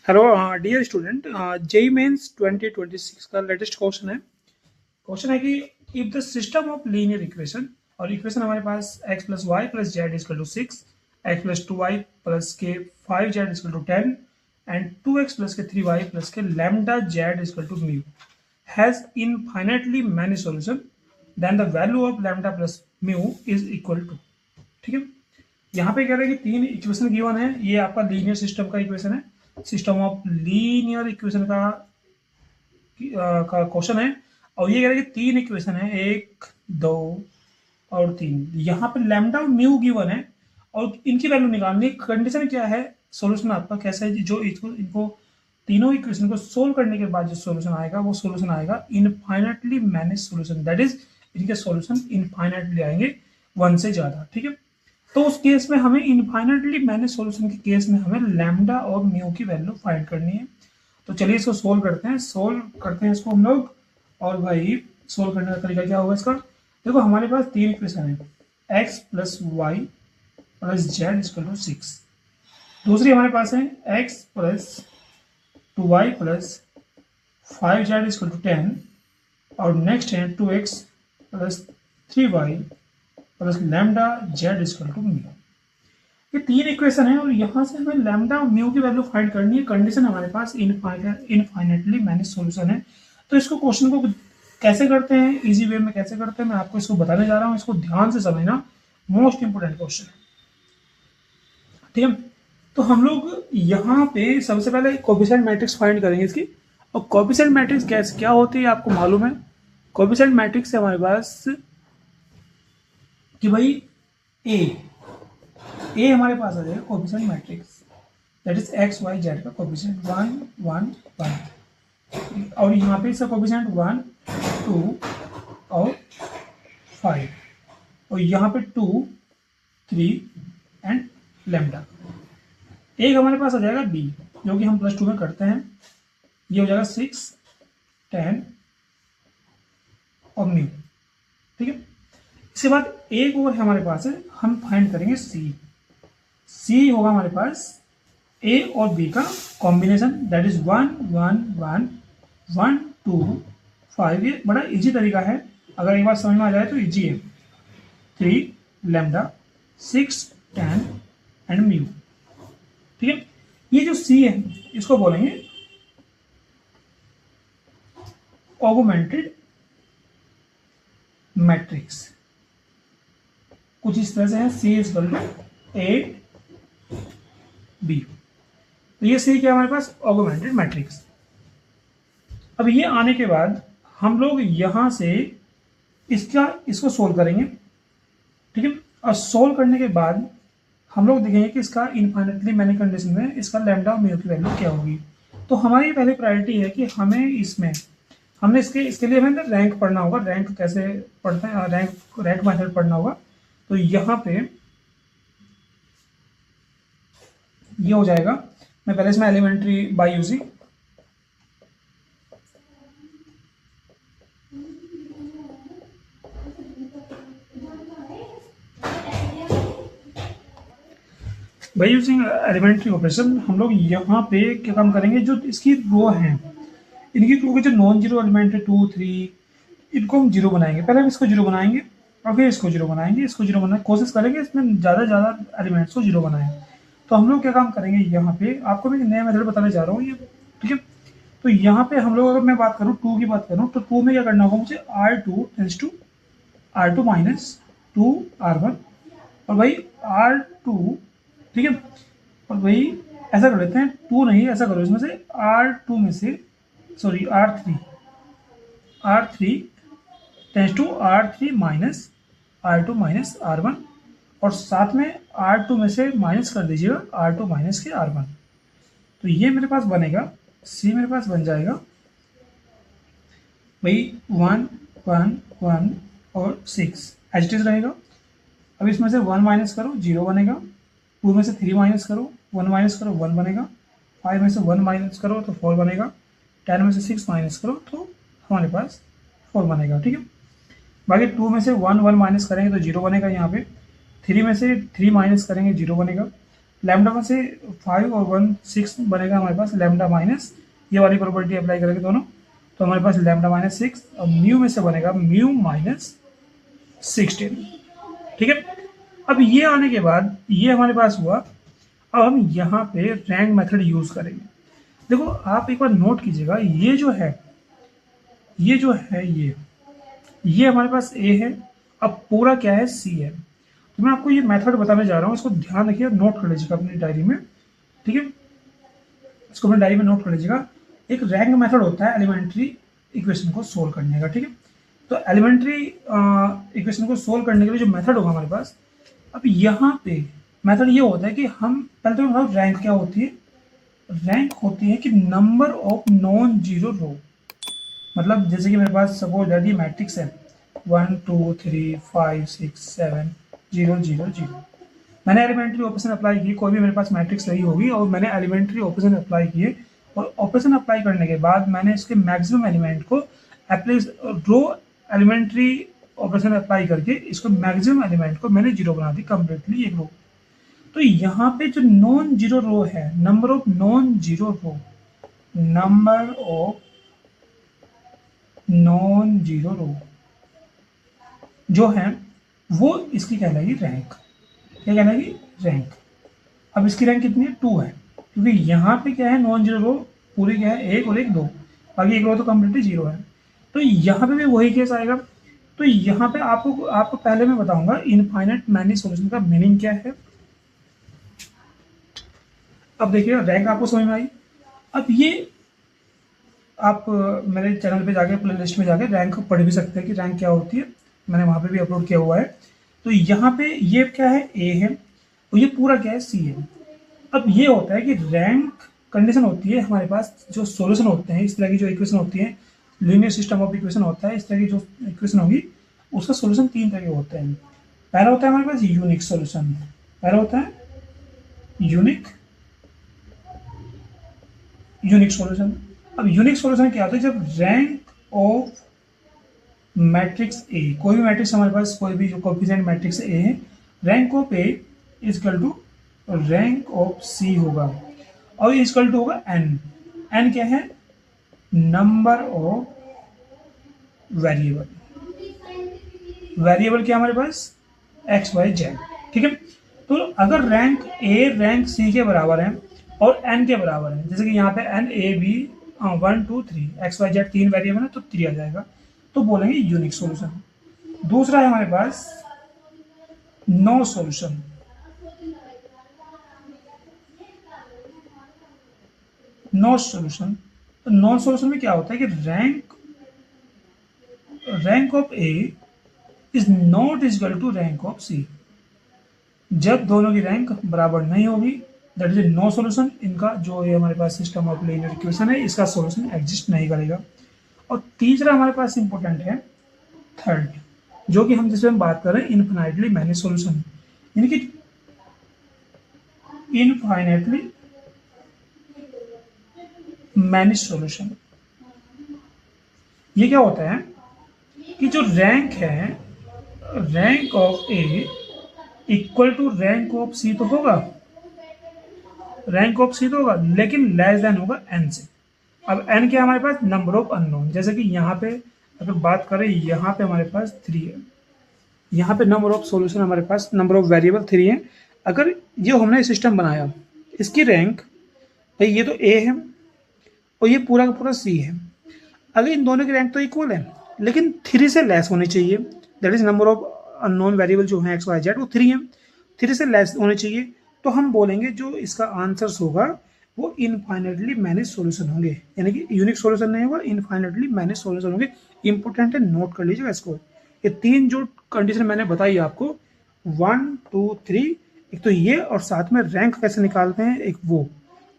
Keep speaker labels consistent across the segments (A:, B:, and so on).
A: Hello dear student, JEE mains 2026 का latest question है कि if the system of linear equation, और equation हमारे पास x plus y plus z is equal to 6, x plus 2y plus के 5z is equal to 10 and 2x plus के 3y plus के lambda z is equal to mu has infinitely many solution, then the value of lambda plus mu is equal to. ठीक है, यहाँ पे कह रहे हैं कि तीन इक्वेशन गिवन है। ये आपका लीनियर सिस्टम का इक्वेशन है, सिस्टम ऑफ लीनियर इक्वेशन का क्वेश्चन है। और ये कह रहे हैं कि तीन इक्वेशन है, एक दो और तीन। यहाँ पे लैम्डा और म्यू गिवन है और इनकी वैल्यू निकालनी है। कंडीशन क्या है, सॉल्यूशन आपका कैसा है, जो इनको तीनों इक्वेशन को सोल्व करने के बाद जो सॉल्यूशन आएगा वो सॉल्यूशन आएगा infinitely manage solution, that is इनके सॉल्यूशन इनफाइनाइटली आएंगे, वन से ज्यादा। ठीक है, तो उस केस में हमें इनफाइनाइटली मैनेज सॉल्यूशन के केस में हमें लैम्डा और म्यू की वैल्यू फाइंड करनी है। तो चलिए इसको सोल्व करते हैं इसको हम लोग। और भाई सोल्व करने का तरीका क्या होगा इसका, देखो हमारे पास तीन इक्वेशन है, x plus y plus z equal to 6। दूसरी हमारे पास है x plus 2y plus 5z equal to 10 और नेक्स्ट है 2x plus 3y plus lambda z equal to mu. ये तीन इक्वेशन है और यहाँ से हमें लैम्डा और म्यू की वैल्यू फाइंड करनी है। कंडीशन हमारे पास इनफाइनाइटली मैनेज सॉल्यूशन है। तो इसको क्वेश्चन को कैसे करते हैं, इजी वे में कैसे करते हैं, मैं आपको इसको बताने जा रहा हूँ। इसको ध्यान से समझना, मोस्ट इंपोर्टेंट क्वेश्चन है। ठीक है, तो हम लोग यहाँ पे सबसे पहले कोफिशिएंट मैट्रिक्स फाइंड करेंगे इसकी। और कोफिशिएंट मैट्रिक्स क्या होती है आपको मालूम है। कोफिशिएंट मैट्रिक्स है हमारे पास कि भाई ए हमारे पास आ जाएगा coefficient matrix, that is x y z का कोफिशिएंट 1 1 1। और यहाँ पे इसका कोफिशिएंट 1 2 और 5, और यहाँ पे 2 3 एंड लैम्डा। एक हमारे पास आ जाएगा बी, जो कि हम प्लस 2 में करते हैं। ये हो जाएगा 6 10 और म्यू। ठीक है, इसके बाद एक और हमारे पास है, हम फाइंड करेंगे सी होगा हमारे पास ए और बी का कॉम्बिनेशन, दैट इज 1 1 1 1 2 5। ये बड़ा इजी तरीका है, अगर एक बार समझ में आ जाए तो इजी है। 3 लैम्डा 6 10 एंड म्यू। ठीक है, ये जो सी है इसको बोलेंगे ऑगमेंटेड मैट्रिक्स। कुछ इस तरह से है, सी इज इक्वल टू 8 बी। तो ये सी क्या हमारे पास ऑगमेंटेड मैट्रिक्स। अब ये आने के बाद हम लोग यहां से इसको सोल्व करेंगे। ठीक है, और सोल्व करने के बाद हम लोग देखेंगे कि इसका इनफाइनाइटली मैनी कंडीशन में इसका लैम्डा और म्यू की वैल्यू क्या होगी। तो हमारी पहली प्रायोरिटी है कि हमें हमने इसके लिए हमें रैंक पढ़ना होगा। रैंक कैसे पढ़ते हैं, रैंक मेथड पढ़ना होगा। तो यहाँ पे ये हो जाएगा, मैं पहले इसमें elementary by using elementary operation हम लोग यहाँ पे क्या काम करेंगे, जो इसकी रो है, इनकी रो के जो नॉन जीरो एलिमेंट है 2 3, इनको हम जीरो बनाएंगे। पहले हम इसको जीरो बनाएंगे और फिर इसको जीरो बनाएंगे। इसको जीरो बनाने की कोशिश करेंगे, इसमें ज़्यादा से ज़्यादा एलिमेंट्स को जीरो बनाएं। तो हम लोग क्या काम करेंगे, यहाँ पे आपको मैं नया मेथड बताने जा रहा हूँ ये। ठीक है, तो यहाँ पे हम लोग, अगर मैं बात करूँ 2 की बात करूँ, तो 2 में क्या करना होगा मुझे, R2 tense to R2 minus 2 R1। और भाई R2, ठीक है, और भाई ऐसा कर लेते हैं, 2 नहीं, ऐसा करो इसमें से R2 में से sorry R3 tends to R3 minus R2 minus R1, और साथ में R2 में से माइनस कर दीजिएगा R2 माइनस के R1। तो ये मेरे पास बनेगा, C मेरे पास बन जाएगा भाई 1 1 1 और 6 एज इट इज रहेगा। अब इसमें से 1 माइनस करो 0 बनेगा, 2 में से 3 माइनस करो 1 माइनस करो 1 बनेगा, 5 में से 1 माइनस करो तो 4 बनेगा, 10 में से 6 माइनस करो तो हमारे पास 4 बनेगा। ठीक है, बाकी 2 में से 1 1 माइनस करेंगे तो 0 बनेगा। यहाँ पे 3 में से 3 माइनस करेंगे 0 बनेगा, लैम्डा में से 5 और 1 6 बनेगा हमारे पास लैम्डा माइनस, ये वाली प्रॉपर्टी अप्लाई करेंगे दोनों, तो हमारे पास लैम्डा माइनस 6 और म्यू में से बनेगा म्यू माइनस 16। ठीक है, अब ये आने के बाद ये हमारे पास हुआ। अब हम यहाँ पे रैंक मेथड यूज करेंगे। देखो आप एक बार नोट कीजिएगा, ये जो है ये हमारे पास ए है, अब पूरा क्या है सी है। तो मैं आपको ये मेथड बताने जा रहा हूँ, इसको ध्यान रखिए, नोट कर लीजिएगा अपनी डायरी में। ठीक है, इसको अपनी डायरी में नोट कर लीजिएगा। एक रैंक मेथड होता है एलिमेंट्री इक्वेशन को सोल्व करने का। ठीक है, तो एलिमेंट्री इक्वेशन को सोल्व करने के लिए जो मेथड होगा हमारे पास, अब यहाँ पे मेथड ये होता है कि हम पहले तो मतलब रैंक क्या होती है, रैंक होती है कि नंबर ऑफ नॉन जीरो रो। मतलब जैसे कि मेरे पास सपोज दैट ये मैट्रिक्स है 1 2 3 5 6 7 0 0 0। मैंने एलिमेंट्री ऑपरेशन अप्लाई की, कोई भी मेरे पास मैट्रिक्स रही होगी और मैंने एलिमेंट्री ऑपरेशन अप्लाई किए, और ऑपरेशन अप्लाई करने के बाद मैंने इसके मैक्सिमम एलिमेंट को अप्लाई रो एलिमेंट्री ऑपरेशन अप्लाई करके इसको मैक्सिमम एलिमेंट को मैंने जीरो बना दी कंप्लीटली एक रो। तो यहाँ पे जो नॉन जीरो रो है, number of non zero row, number of non zero row जो है वो इसकी कहलाएगी रैंक। क्या कहलाएगी? रैंक। अब इसकी रैंक कितनी है? 2 है, क्योंकि यहाँ पे क्या है नॉन जीरो रो पूरी क्या है, एक और एक दो, बाकी एक रो तो कम्प्लीटली जीरो है। तो यहाँ पे भी वही केस आएगा। तो यहाँ पे आपको पहले मैं बताऊंगा इनफाइनाइट मैनी सॉल्यूशन का मीनिंग क्या है। अब देखिए रैंक आपको समझ में आई। अब ये आप मेरे चैनल पे जाके प्ले लिस्ट में जाके रैंक पढ़ भी सकते हैं कि रैंक क्या होती है, मैंने वहाँ पे भी अपलोड किया हुआ है। तो यहाँ पे ये क्या है, ए है, और ये पूरा क्या है, सी है। अब ये होता है कि रैंक कंडीशन होती है हमारे पास, जो सॉल्यूशन होते हैं इस तरह की जो इक्वेशन होती है, लीनियर सिस्टम ऑफ इक्वेशन होता है, इस तरह की जो इक्वेशन होगी उसका सॉल्यूशन 3 तरह के होते हैं। पहला होता है हमारे पास यूनिक सॉल्यूशन, पहला होता है यूनिक सॉल्यूशन। अब यूनिक सॉल्यूशन क्या होता है, जब रैंक ऑफ मैट्रिक्स ए, कोई भी मैट्रिक्स हमारे पास, कोई भी जो कोएफिशिएंट मैट्रिक्स ए है, rank of A is equal to rank of C होगा, और इज इक्वल टू होगा एन। एन क्या है? Number of variable. वेरिएबल क्या हमारे पास? X y Z. ठीक है, तो अगर रैंक ए रैंक सी के बराबर है और एन के बराबर है, जैसे कि यहाँ पे an a b 1 2 3 x y z 3 variable है तो 3 आ जाएगा, तो बोलेंगे यूनिक सॉल्यूशन। दूसरा है हमारे पास नो सॉल्यूशन। नो सॉल्यूशन, तो नो सॉल्यूशन में क्या होता है कि rank of A is not equal to rank of C. जब दोनों की रैंक बराबर नहीं होगी दैट इज नो सॉल्यूशन। इनका जो ये हमारे पास सिस्टम ऑफ लीनियर इक्वेशन है इसका सॉल्यूशन एग्जिस्ट नहीं करेगा। और तीसरा हमारे पास इंपॉर्टेंट है थर्ड, जो कि हम जिसमें बात कर रहे हैं इनफाइनाइटली मैनी सॉल्यूशन, यानी कि इनफाइनाइटली मैनी सॉल्यूशन। ये क्या होता है कि जो रैंक है, rank of A equal to rank of C तो होगा, रैंक ऑफ सी तो होगा, लेकिन लेस देन होगा एन से। अब एन क्या हमारे पास? Number of unknown. जैसे कि यहाँ पे अगर बात करें, यहाँ पे हमारे पास 3 है, यहाँ पे नंबर ऑफ सॉल्यूशन हमारे पास, नंबर ऑफ वेरिएबल 3 है। अगर ये हमने सिस्टम बनाया, इसकी रैंक भाई ये तो ए है और ये पूरा का पूरा सी है, अगर इन दोनों की रैंक तो इक्वल है लेकिन 3 से लेस होनी चाहिए, that is number of unknown variable जो है एक्स वाई जेड वो 3 है, 3 से लेस होने चाहिए, तो हम बोलेंगे जो इसका आंसर्स होगा वो इनफाइनाइटली मैनेज सॉल्यूशन होंगे, यानी कि यूनिक सॉल्यूशन नहीं होगा, इनफाइनाइटली मैनेज सॉल्यूशन होंगे। इंपॉर्टेंट है, नोट कर लीजिएगा इसको। ये 3 जो कंडीशन मैंने बताई आपको 1 2 3, एक तो ये और साथ में रैंक कैसे निकालते हैं एक वो।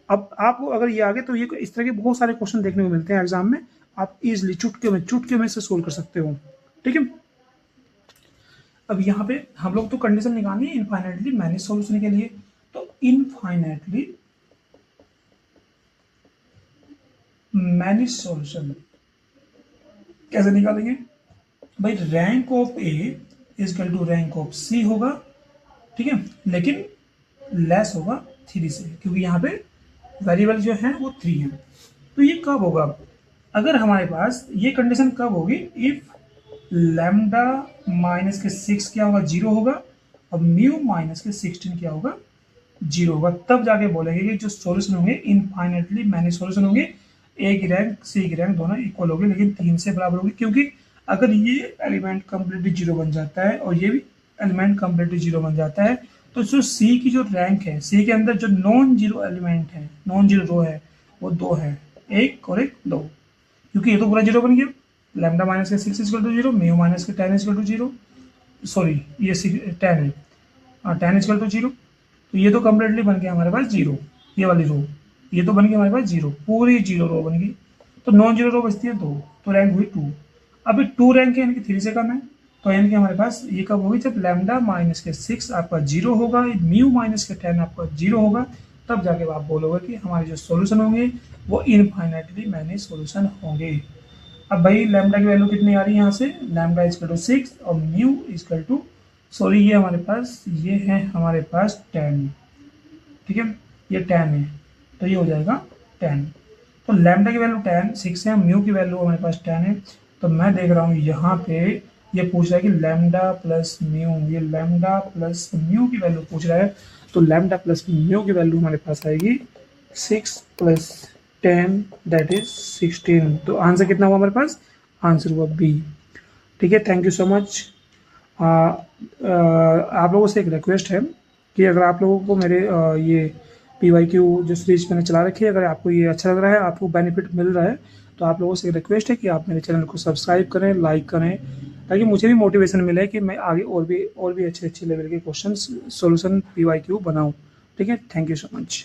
A: अब आपको अगर ये आगे तो ये इस तरह के बहुत सारे क्वेश्चन देखने को मिलते हैं एग्जाम में, आप इजिली चुटके में से सोल्व कर सकते हो। ठीक है, अब यहाँ पे हम लोग तो कंडीशन निकालनी है इनफाइनाइटली मैनेज सॉल्यूशन के लिए, तो इनफाइनाइटली मैनेज सॉल्यूशन कैसे निकालेंगे भाई? Rank of A is equal to rank of C होगा, ठीक है, लेकिन लेस होगा 3 से, क्योंकि यहाँ पे वेरिएबल जो है वो 3 है। तो ये कब होगा, अगर हमारे पास ये कंडीशन कब होगी, इफ लैम्डा माइनस के 6 क्या होगा, 0 होगा, और म्यू माइनस के 16 क्या होगा, 0 होगा। तब जाके बोलेंगे कि जो सॉल्यूशन होंगे इनफाइनेटली मैनी सॉल्यूशन होंगे, ए की रैंक सी की रैंक दोनों इक्वल होगी, लेकिन 3 से बराबर होगी, क्योंकि अगर ये एलिमेंट कम्प्लीटली 0 बन जाता है और ये भी एलिमेंट कम्प्लीटली 0 बन जाता है, तो जो सी की जो रैंक है, सी के अंदर जो नॉन जीरो एलिमेंट है, नॉन जीरो रो है, वो 2 है, एक और एक 2, क्योंकि ये तो पूरा 0 बन गया। लैम्डा माइनस के 6 इक्वल टू 0, म्यू माइनस के 10 इक्वल टू 0, सॉरी ये 10 है, हाँ 10 इक्वल टू 0, तो ये तो कम्प्लीटली बन गया हमारे पास 0, ये वाली रो, ये तो बन गई हमारे पास 0, पूरी 0 रो बन गई। तो नॉन जीरो रो बचती है 2, तो रैंक हुई 2। अभी 2 रैंक है, यानी कि 3 से कम है, तो यानी कि हमारे पास ये कब होगी, जब लैम्डा माइनस के 6 आपका 0 होगा, म्यू माइनस के 10 आपका 0 होगा, तब जाके आप बोलोगे कि हमारे जो सॉल्यूशन होंगे वो इनफाइनाइटली मैनी सॉल्यूशन होंगे। अब भाई लैम्डा की वैल्यू कितनी आ रही है यहाँ से, लैम्डा इजकल टू 6 और म्यू इजकल टू, सॉरी ये हमारे पास, ये है हमारे पास 10, ठीक है, ये 10 है, तो ये हो जाएगा 10। तो लैम्डा की वैल्यू 10 6 है, म्यू की वैल्यू हमारे पास 10 है। तो मैं देख रहा हूँ यहाँ पे ये पूछ रहा है कि लैम्डा प्लस म्यू, ये लैम्डा प्लस म्यू की वैल्यू पूछ रहा है, तो लैम्डा प्लस म्यू की वैल्यू हमारे पास आएगी 6 प्लस 10 दैट इज 16। तो आंसर कितना हुआ हमारे पास, आंसर हुआ बी। ठीक है, थैंक यू सो मच। आप लोगों से एक रिक्वेस्ट है कि अगर आप लोगों को मेरे ये PYQ जो सीरीज मैंने चला रखी है, अगर आपको ये अच्छा लग रहा है, आपको बेनिफिट मिल रहा है, तो आप लोगों से एक रिक्वेस्ट है कि आप मेरे चैनल को सब्सक्राइब करें, लाइक करें, ताकि मुझे भी मोटिवेशन मिले कि मैं आगे और भी अच्छे लेवल के क्वेश्चन सॉल्यूशन PYQ बनाऊं। ठीक है, थैंक यू सो मच।